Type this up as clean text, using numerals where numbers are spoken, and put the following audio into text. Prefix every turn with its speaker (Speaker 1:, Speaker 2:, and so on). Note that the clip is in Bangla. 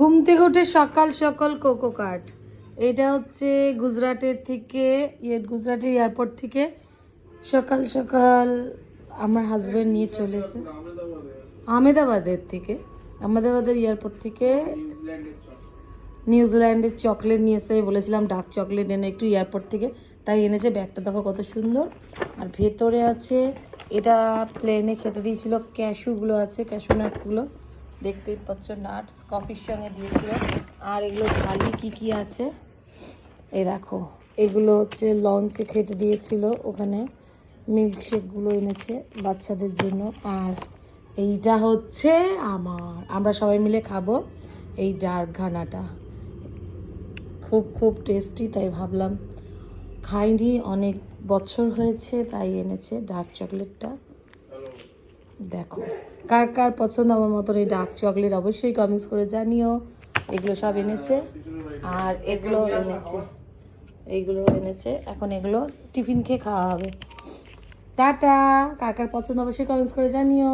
Speaker 1: ঘুম থেকে উঠে সকাল সকাল কোকো কাট, এটা হচ্ছে গুজরাটের থেকে, গুজরাটের এয়ারপোর্ট থেকে সকাল সকাল আমার হাজব্যান্ড নিয়ে চলে এসে আহমেদাবাদের থেকে, আহমেদাবাদের এয়ারপোর্ট থেকে নিউজিল্যান্ডের চকলেট নিয়ে এসে, বলেছিলাম ডার্ক চকলেট এনে একটু এয়ারপোর্ট থেকে, তাই এনেছে। ব্যাগটা দেখো কত সুন্দর। আর ভেতরে আছে, এটা প্লেনে খেতে দিয়েছিল, ক্যাশুগুলো আছে, ক্যাশু নাটসগুলো দেখতেই পাচ্ছ, নাটস কফির সঙ্গে দিয়েছিল। আর এগুলো ঢালি কি কি আছে এই দেখো, এগুলো হচ্ছে লঞ্চে খেতে দিয়েছিল, ওখানে মিল্কশেকগুলো এনেছে বাচ্চাদের জন্য। আর এইটা হচ্ছে আমরা সবাই মিলে খাবো এই ডার্ক ঘানাটা, খুব খুব টেস্টি, তাই ভাবলাম, খাইনি অনেক বছর হয়েছে, তাই এনেছে ডার্ক চকলেটটা। দেখো কার কার পছন্দ আমার মতন এই ডার্ক চকলেট, অবশ্যই কমেন্টস করে জানিও। এগুলো সব এনেছে, আর এগুলো এনেছে, এইগুলো এনেছে। এখন এগুলো টিফিন খেয়ে খাওয়া হবে। টাটা, কার কার পছন্দ অবশ্যই কমেন্টস করে জানিও।